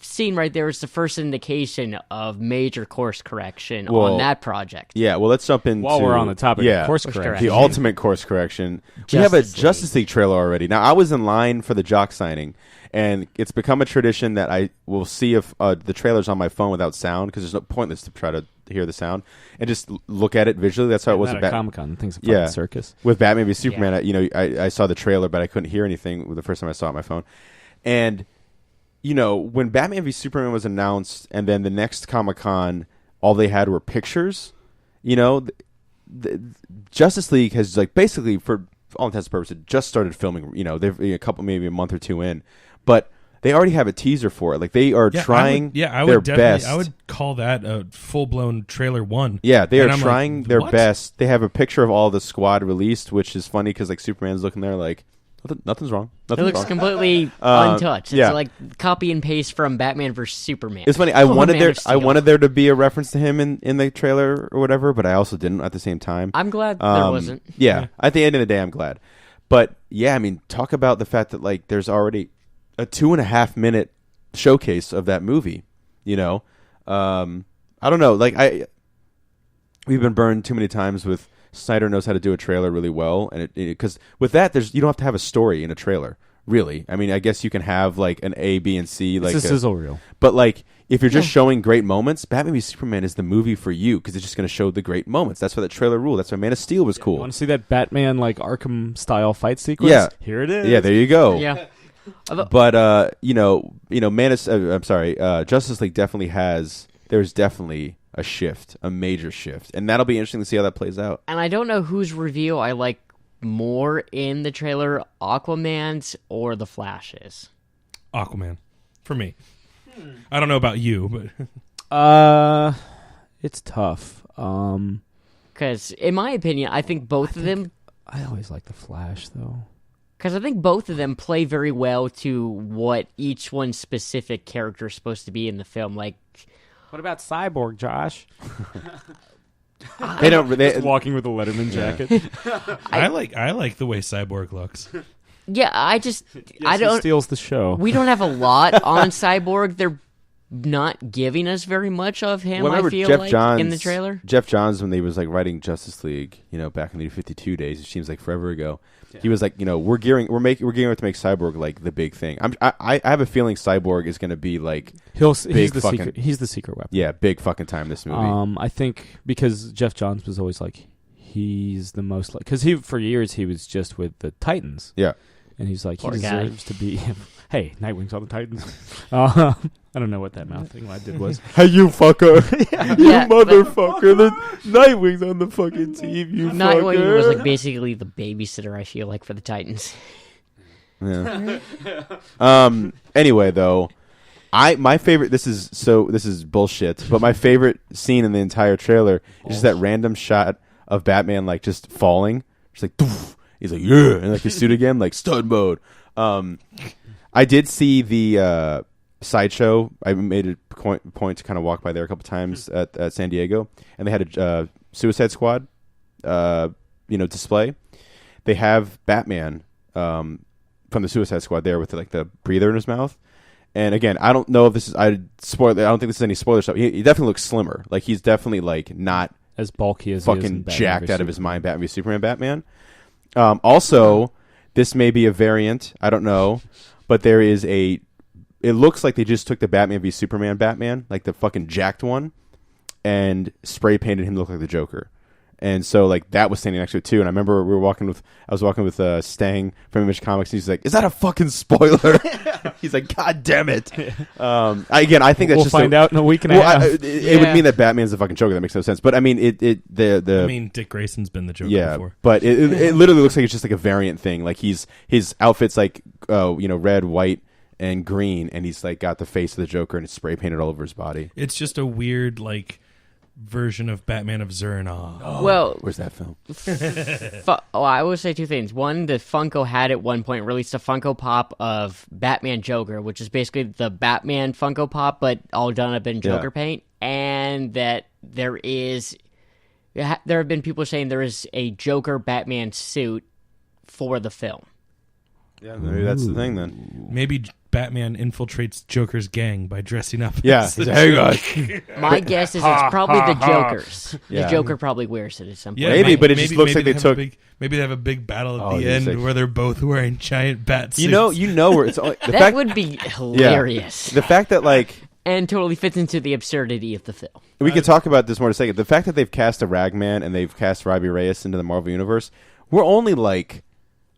scene right there is the first indication of major course correction on that project. Yeah, well, let's jump into... While we're on the topic of course correction. The ultimate course correction. We have a Justice League trailer already. Now, I was in line for the Jock signing, and it's become a tradition that I will see if the trailer's on my phone without sound, because there's no pointless to try to hear the sound, and just look at it visually. That's how it was at at Comic-Con. Things a fucking circus. With Batman v Superman, I saw the trailer, but I couldn't hear anything the first time I saw it on my phone. And... when Batman v Superman was announced, and then the next Comic-Con, all they had were pictures. The Justice League has basically, for all intents and purposes, just started filming. They've maybe a month or two in, but they already have a teaser for it. They are trying their best. I would call that a full-blown trailer one. Yeah, they are trying their best. They have a picture of all the squad released, which is funny because Superman's looking there nothing's wrong. It looks completely untouched. It's like copy and paste from Batman vs Superman. It's funny. I wanted there to be a reference to him in the trailer or whatever, but I also didn't at the same time. I'm glad there wasn't. Yeah, at the end of the day, I'm glad. But yeah, talk about the fact that there's already a 2.5 minute showcase of that movie. I don't know. We've been burned too many times with. Snyder knows how to do a trailer really well, and because with that, you don't have to have a story in a trailer, really. I guess you can have an A, B, and C, it's a sizzle reel. But if you're just showing great moments, Batman v Superman is the movie for you because it's just going to show the great moments. That's why the trailer rule. That's why Man of Steel was cool. You want to see that Batman Arkham style fight sequence? Yeah, here it is. Yeah, there you go. Yeah, but Justice League definitely has. There's definitely a major shift, and that'll be interesting to see how that plays out. And I don't know whose reveal I like more in the trailer, Aquaman's or the Flash's. Aquaman, for me. I don't know about you, but it's tough. Because in my opinion, I think both of them. I always like the Flash, though. Because I think both of them play very well to what each one's specific character is supposed to be in the film. What about Cyborg, Josh? They don't. Just walking with a Letterman jacket. I like the way Cyborg looks. Yeah, I don't. He steals the show. We don't have a lot on Cyborg. They're not giving us very much of him. I feel in the trailer. Jeff Johns, when he was writing Justice League, back in the 52 days, it seems like forever ago. Yeah. He was we're gearing up to make Cyborg the big thing. I have a feeling Cyborg is going to be he's the secret weapon. Yeah, big fucking time this movie. I think because Jeff Johns was always he's the most because for years he was just with the Titans. Yeah, and he's he deserves to be. Hey, Nightwing's on the Titans. I don't know what that mouth thing I did was. Hey, you fucker! You motherfucker! The Nightwing's on the fucking team. You Nightwing fucker. was basically the babysitter. I feel for the Titans. Yeah. Anyway, though, my favorite. This is bullshit. But my favorite scene in the entire trailer is just that random shot of Batman just falling. Just doof. He's yeah, and his suit again, stud mode. I did see the sideshow. I made a point to kind of walk by there a couple times at San Diego, and they had a Suicide Squad, display. They have Batman from the Suicide Squad there with the breather in his mouth. And again, I don't know if this is I don't think this is any spoiler stuff. He definitely looks slimmer. He's definitely not as bulky as fucking jacked out of his mind. Batman v Superman Batman. Also, this may be a variant. I don't know. But there is it looks like they just took the Batman v Superman Batman, the fucking jacked one, and spray painted him to look like the Joker. And so that was standing next to it too. And I remember I was walking with Stang from Image Comics, and he's like, "Is that a fucking spoiler?" He's like, "God damn it!" Again, I think that's we'll find out in a week and a half. It would mean that Batman's the fucking Joker. That makes no sense. But I mean, Dick Grayson's been the Joker before. But it literally looks like it's just a variant thing. His outfit's red, white, and green, and he's got the face of the Joker and it's spray painted all over his body. It's just a weird version of Batman of Zerna. Oh, well, where's that film? I will say two things. One, the Funko had at one point released a Funko Pop of Batman Joker, which is basically the Batman Funko Pop, but all done up in Joker paint. And that there have been people saying there is a Joker Batman suit for the film. Yeah, maybe that's the thing then. Maybe Batman infiltrates Joker's gang by dressing up. Yeah, as the hey guys. My guess is it's probably the Joker's. Yeah. The Joker probably wears it at some point. Yeah, Maybe, but it just looks like they took. Maybe they have a big battle at Oh, the you're end sick. where they're both wearing giant bat suits. You know where it's only, the That fact. would be hilarious. The fact that like And totally fits into the absurdity of the film. we could talk about this more in a second. The fact that they've cast a Ragman and they've cast Robbie Reyes into the Marvel Universe, we're only like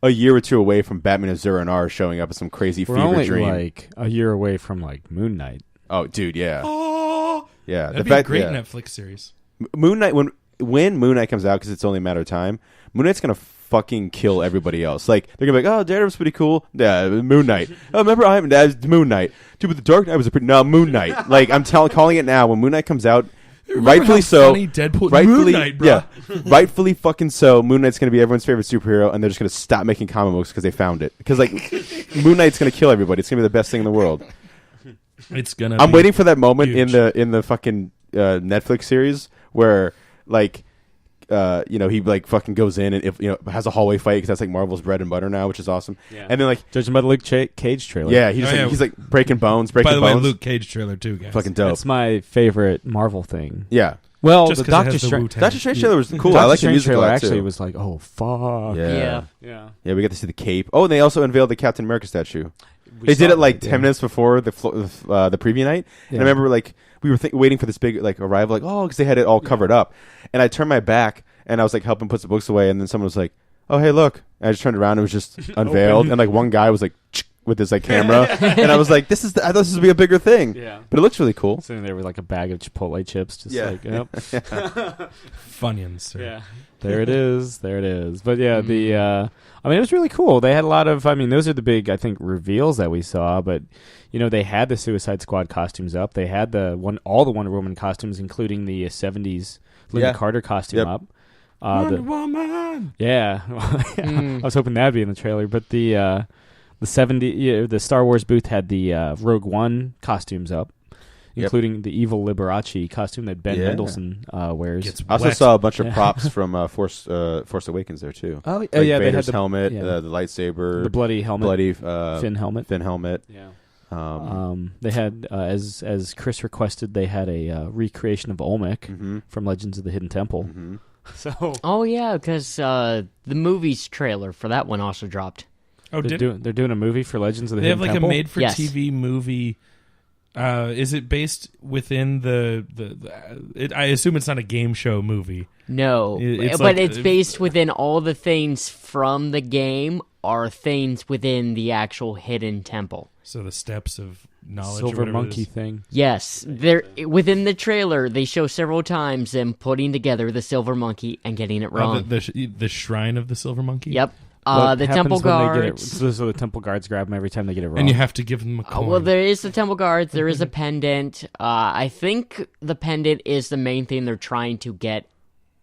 a year or two away from Batman and Zur-En-Arr showing up as some crazy We're fever only dream. like a year away from like Moon Knight. Oh, dude, yeah, Oh, yeah. that'd The be a fact, great yeah. Netflix series. Moon Knight when Moon Knight comes out, because it's only a matter of time. Moon Knight's gonna fucking kill everybody else. Like they're gonna be like, oh, Daredevil's pretty cool. Yeah, Moon Knight. Oh, remember Iron Man? That's Moon Knight. Dude, but the Dark Knight was a pretty Moon Knight. Like I'm calling it now. When Moon Knight comes out, rightfully so. Funny Deadpool Rightfully, Moon Knight, bro. yeah, rightfully fucking so. Moon Knight's gonna be everyone's favorite superhero, and they're just gonna stop making comic books because they found it. Because like Moon Knight's gonna kill everybody. It's gonna be the best thing in the world. It's gonna. I'm be waiting for that moment huge. in the fucking Netflix series where like he like fucking goes in and has a hallway fight because that's like Marvel's bread and butter now, which is awesome. Yeah. And then like Judging by the Luke Cage trailer. yeah, he's like breaking bones. By the way, bones. Luke Cage trailer too, guys. Fucking dope. That's my favorite Marvel thing. Yeah, Well, Just the 'cause it Doctor has the Strange. Wu-Tang. Doctor Strange trailer was cool. Doctor I like the Strange music a trailer lot actually too. was like, oh fuck. Yeah. Yeah. Yeah, we got to see the cape. Oh, and they also unveiled the Captain America statue. We They saw did it that, like yeah. 10 minutes before the preview night. And I remember like we were waiting for this big like arrival, like because they had it all covered up. And I turned my back and I was like helping put the books away, and then someone was like, "Oh hey, look!" And I just turned around and it was just unveiled, and like one guy was like with his like camera, and I was like, I thought this would be a bigger thing. Yeah. But it looks really cool. Sitting there with like a bag of Chipotle chips, just Yeah. like, yep. Funyuns. Sir. Yeah. There it is. There it is. But yeah, I mean, it was really cool. They had a lot of, those are the big, I think, reveals that we saw. But, they had the Suicide Squad costumes up. They had all the Wonder Woman costumes, including the 70s Linda Carter costume up. Wonder Woman. Yeah. I was hoping that'd be in the trailer. But the the Star Wars booth had the Rogue One costumes up. Including the evil Liberace costume that Ben Mendelsohn wears. Gets I also wet. saw a bunch of props from Force Awakens there too. Oh, Like yeah, they had Vader's the helmet, yeah. the lightsaber, the bloody helmet, bloody Finn helmet. Finn helmet. Yeah. They had, as Chris requested, they had a recreation of Olmec from Legends of the Hidden Temple. Mm-hmm. So Oh, yeah, because the movie's trailer for that one also dropped. Oh, they're doing a movie for Legends of the they have Hidden like Temple? a made-for-TV movie. Is it based within I assume it's not a game show movie. No, It's but like- it's based within all the things from the game are things within the actual hidden temple. So the steps of knowledge. or Silver whatever it Monkey is. thing. Yes, there within the trailer they show several times them putting together the silver monkey and getting it Oh, wrong. the shrine of the Silver Monkey. Yep. What The happens temple when they get it- guards. so the temple guards grab them every time they get it wrong. And you have to give them a coin. Well, there is the temple guards. There is a pendant. I think the pendant is the main thing they're trying to get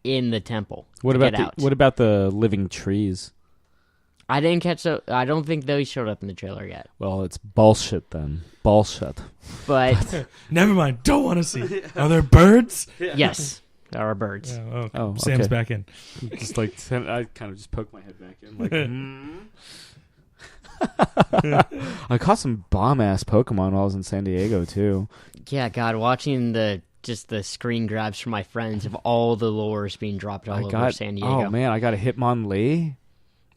in the temple. what to about get out. what about the living trees? I didn't catch. I don't think those showed up in the trailer yet. Well, it's bullshit then. Bullshit. But Never mind. Don't want to see. Are there birds? yes, there are birds. Yeah, oh, Oh, Sam's okay. back in. Just like I kind of just poked my head back in. I caught some bomb ass Pokemon while I was in San Diego too. Yeah, God, watching the screen grabs from my friends of all the lures being dropped all over San Diego. Oh man, I got a Hitmonlee.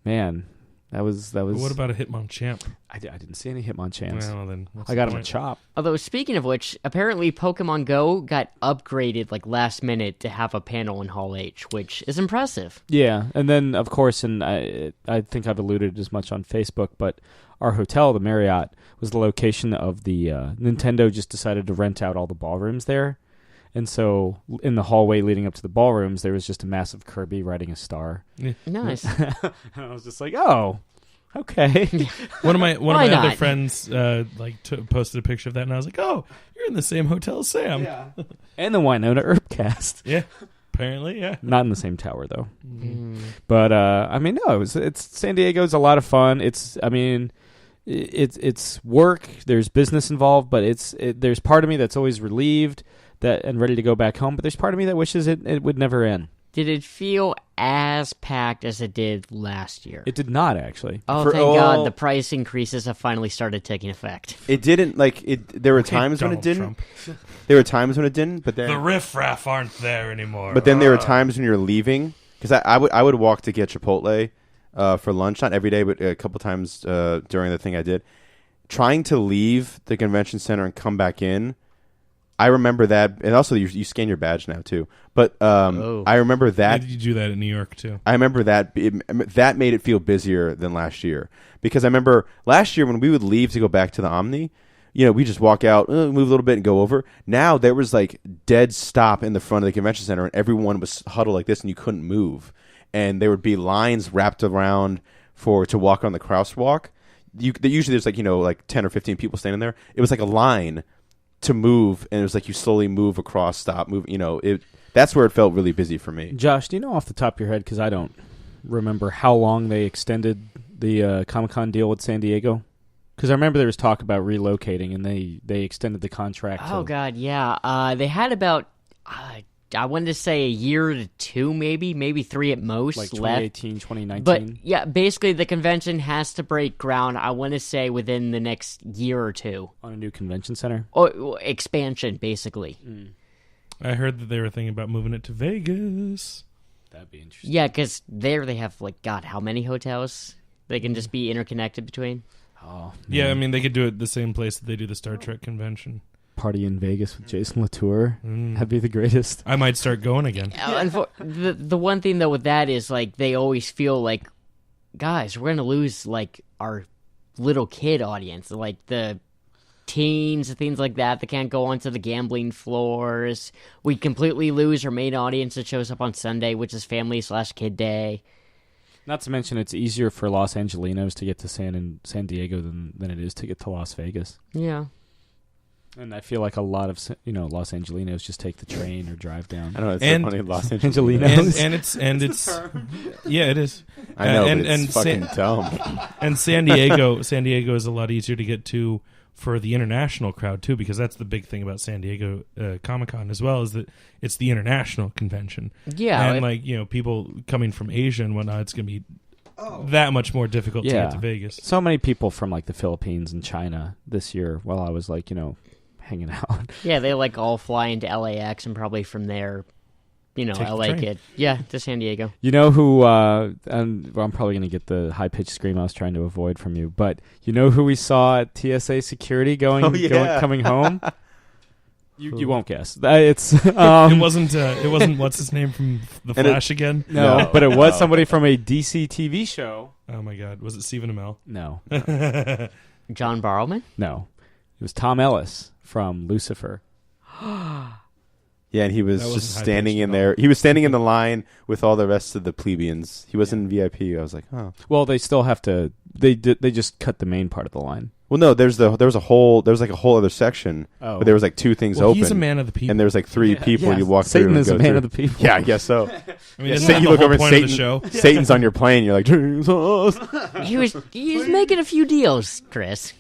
Man, that was. But what about a Hitmonchamp? I didn't see any Hitmonchamps. Well, then what's I got the him a point? chop. Although speaking of which, apparently Pokemon Go got upgraded like last minute to have a panel in Hall H, which is impressive. Yeah, and then of course, and I think I've alluded as much on Facebook, but our hotel, the Marriott, was the location of the Nintendo. Just decided to rent out all the ballrooms there, and so in the hallway leading up to the ballrooms, there was just a massive Kirby riding a star. Nice. And I was just like, oh, okay. One of my Why other not? friends posted a picture of that, and I was like, "Oh, you're in the same hotel as Sam." And the Winona Earpcast. Yeah, apparently, yeah. Not in the same tower though. But no, it's San Diego's a lot of fun. It's work. There's business involved, but there's part of me that's always relieved and ready to go back home. But there's part of me that wishes it would never end. Did it feel as packed as it did last year? It did not, actually. Oh, thank God. The price increases have finally started taking effect. It didn't, there were times when it didn't. There were times when it didn't, but then... The riffraff aren't there anymore. But then there were times when you're leaving, because I would walk to get Chipotle for lunch, not every day, but a couple times during the thing I did. Trying to leave the convention center and come back in, I remember that, and also you scan your badge now too. But I remember that. You do that in New York too. I remember that that made it feel busier than last year, because I remember last year when we would leave to go back to the Omni, we just walk out, move a little bit, and go over. Now there was dead stop in the front of the convention center, and everyone was huddled like this, and you couldn't move, and there would be lines wrapped around to walk on the crosswalk. Usually there's 10 or 15 people standing there. It was like a line to move, and it was you slowly move across, stop, move. That's where it felt really busy for me. Josh, do you know off the top of your head, because I don't remember how long they extended the Comic-Con deal with San Diego? Because I remember there was talk about relocating, and they extended the contract. Oh, God, yeah. They had about, I wanted to say a year to two, maybe three at most. Like 2018, 2019. But, yeah, basically the convention has to break ground, I want to say, within the next year or two. On a new convention center? Oh, expansion, basically. I heard that they were thinking about moving it to Vegas. That'd be interesting. Yeah, because there they have, God, how many hotels they can just be interconnected between? Oh, yeah, I mean, they could do it the same place that they do the Star Trek convention. Party in Vegas with Jason Latour. That'd be the greatest. I might start going again. The one thing, though, with that is, they always feel guys, we're going to lose, our little kid audience. The teens and things like that can't go onto the gambling floors. We completely lose our main audience that shows up on Sunday, which is family/kid day. Not to mention, it's easier for Los Angelinos to get to San Diego than it is to get to Las Vegas. Yeah. And I feel like a lot of Los Angelinos just take the train or drive down. I don't know. It's so funny, Los Angelinos. and it's yeah, it is. I know, but it's fucking dumb. And San Diego is a lot easier to get to for the international crowd too, because that's the big thing about San Diego Comic-Con as well, is that it's the international convention. Yeah, and people coming from Asia and whatnot, it's gonna be that much more difficult to get to Vegas. So many people from the Philippines and China this year while I was hanging out. Yeah, they all fly into LAX and probably from there, LA kid. Yeah, to San Diego. You know who, and I'm probably going to get the high-pitched scream I was trying to avoid from you, but you know who we saw at TSA security coming home? You won't guess. It's it wasn't what's his name from The Flash again? No, but it was somebody from a DC TV show. Oh my God, was it Stephen Amell? No. John Barrowman? No. It was Tom Ellis from Lucifer. Yeah, and he was just standing in there. He was standing in the line with all the rest of the plebeians. He wasn't in VIP. I was like, oh. Well, they still have to. They just cut the main part of the line. Well, no, there was a whole other section, but there was two things open. He's a man of the people, and there was three people you walk Satan through. Satan is a man of the people. Yeah, I guess so. I mean, you look over at Satan. Satan's on your plane. You're like, Jesus. He was making a few deals, Chris.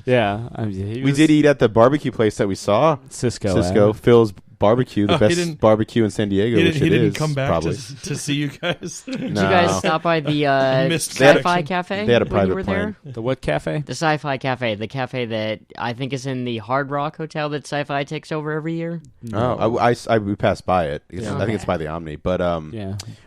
Yeah, we did eat at the barbecue place that we saw. Cisco, Phil's barbecue, the best barbecue in San Diego. He didn't come back to see you guys. Did you guys stop by the Sci-Fi Cafe? They had a private plane. The what cafe? The Sci-Fi Cafe. The cafe that I think is in the Hard Rock Hotel that Sci-Fi takes over every year. No. We passed by it. I think it's by the Omni. But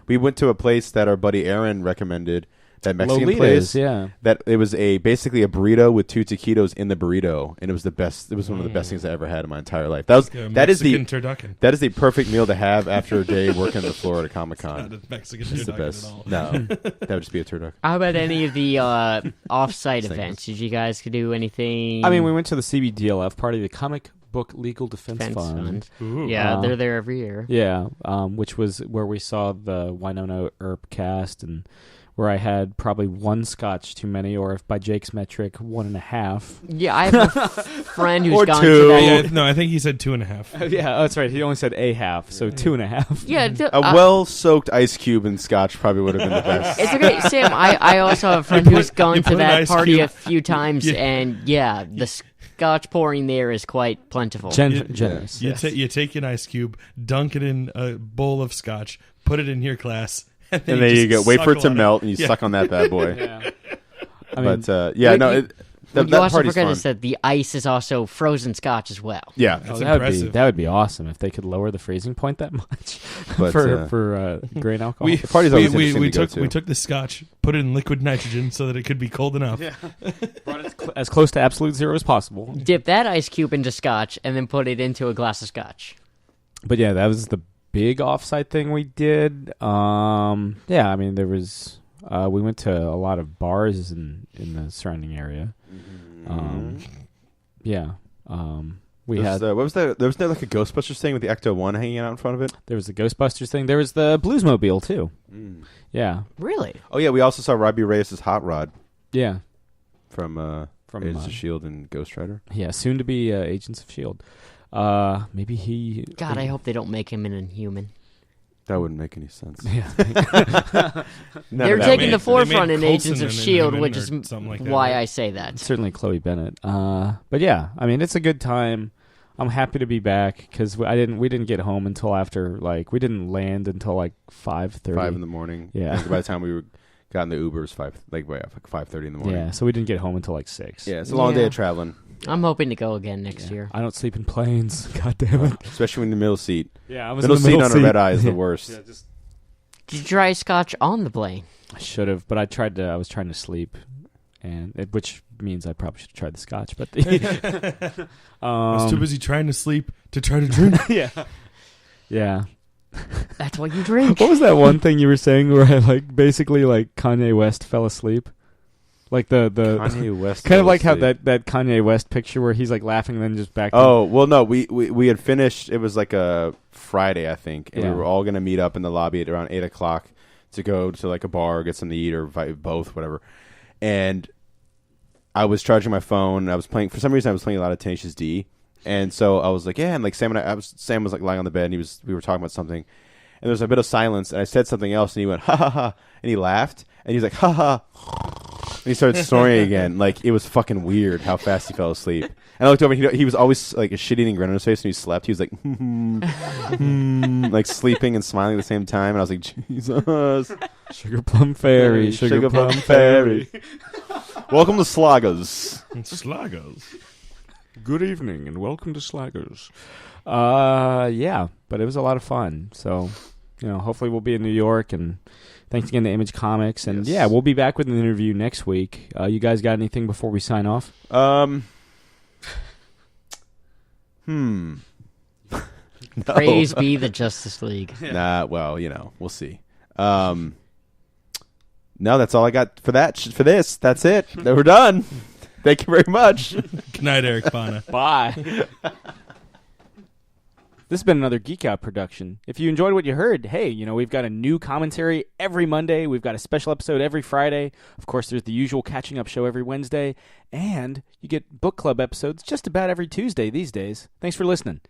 we went to a place that our buddy Aaron recommended. That Mexican Lolitas, place, yeah. That it was basically a burrito with 2 taquitos in the burrito, and it was the best. It was one of the best things I ever had in my entire life. That is the perfect meal to have after a day working at the Florida Comic-Con. Not a Mexican it's the best. At all. No, that would just be a turducken. How about any of the off-site events? Did you guys do anything? I mean, we went to the CBDLF party, the Comic Book Legal Defense Fund. Yeah, they're there every year. Yeah, which was where we saw the Winona Earp cast and. Where I had probably 1 scotch too many, or if by Jake's metric, 1.5. Yeah, I have a friend who's or gone 2. to that. Yeah, no, I think he said 2.5. Yeah, that's right. He only said a half, so 2.5. Yeah, a well-soaked ice cube in scotch probably would have been the best. It's okay, Sam. I also have a friend who's gone to that party a few times, and yeah, scotch pouring there is quite plentiful. Generous. You take an ice cube, dunk it in a bowl of scotch, put it in your glass, and And there you go. just Wait suck for it to on melt, and you suck on that bad boy. Yeah. I mean, But What you that also party's forget fun. is that the ice is also frozen scotch as well. Yeah, That's that impressive. would be awesome if they could lower the freezing point that much But, for grain alcohol. We, The party's always we interesting to go took to. we took the scotch, put it in liquid nitrogen so that it could be cold enough. Brought it as close to absolute zero as possible. Dip that ice cube into scotch and then put it into a glass of scotch. But yeah, that was the big offsite thing we did. Yeah, I mean there was we went to a lot of bars in the surrounding area. Yeah. We had what was that? There was like a Ghostbusters thing with the Ecto 1 hanging out in front of it. there was the Ghostbusters thing. There was the Bluesmobile too. Yeah. Really? Oh yeah, we also saw Robbie Reyes' Hot Rod Yeah. from Agents of S.H.I.E.L.D. and Ghost Rider. Yeah, soon to be Agents of S.H.I.E.L.D. Maybe he God, I hope they don't make him an Inhuman. That wouldn't make any sense. Yeah. They're that taking made- the forefront they in made Agents Coulson of an S.H.I.E.L.D., Inhuman which or is something like that, why right? I say that. Certainly Chloe Bennett. But yeah, I mean it's a good time. I'm happy to be back because we didn't get home until after we didn't land until 5:30. 5 in the morning. Yeah. I think by the time we got in the Uber, it was 5:30 in the morning. Yeah, so we didn't get home until 6. Yeah, it's a long day Yeah. of traveling, I'm hoping to go again next year. I don't sleep in planes. God damn it. especially when you're in the middle seat. Yeah, I was Middle in the seat middle on a red eye is the worst. Did you try scotch on the plane? I should have, but I was trying to sleep, which means I probably should have tried the scotch. But I was too busy trying to sleep to try to drink. yeah. That's what you drink. What was that one thing you were saying where I basically Kanye West fell asleep? Like the Kanye West, kind of fell like how asleep. that Kanye West picture where he's laughing and then just back. Oh well, no, we had finished. It was like a Friday, I think, and Yeah. we were all gonna meet up in the lobby at around 8:00 to go to a bar, get something to eat, or both, whatever. And I was charging my phone. I was playing for some reason. I was playing a lot of Tenacious D, and so I was like, yeah, and Sam and Sam was lying on the bed, and we were talking about something, and there was a bit of silence, and I said something else, and he went ha ha ha, and he laughed, and he was like ha ha. And he started snoring again. It was fucking weird how fast he fell asleep. And I looked over, and he was always a shit-eating grin on his face when he slept. He was sleeping and smiling at the same time. And I was like, Jesus. Sugar Plum Fairy, Sugar Plum Fairy. Welcome to Sloggers. Slagos. Good evening and welcome to Slaggers. Yeah, but it was a lot of fun. So, hopefully we'll be in New York, and thanks again to Image Comics. And Yes. yeah, we'll be back with an interview next week. You guys got anything before we sign off? No. Praise be the Justice League. Nah, well, we'll see. No, that's all I got for that. For this, that's it. We're done. Thank you very much. Good night, Eric Bana. Bye. This has been another Geek Out production. If you enjoyed what you heard, hey, we've got a new commentary every Monday. We've got a special episode every Friday. Of course, there's the usual catching up show every Wednesday. And you get book club episodes just about every Tuesday these days. Thanks for listening.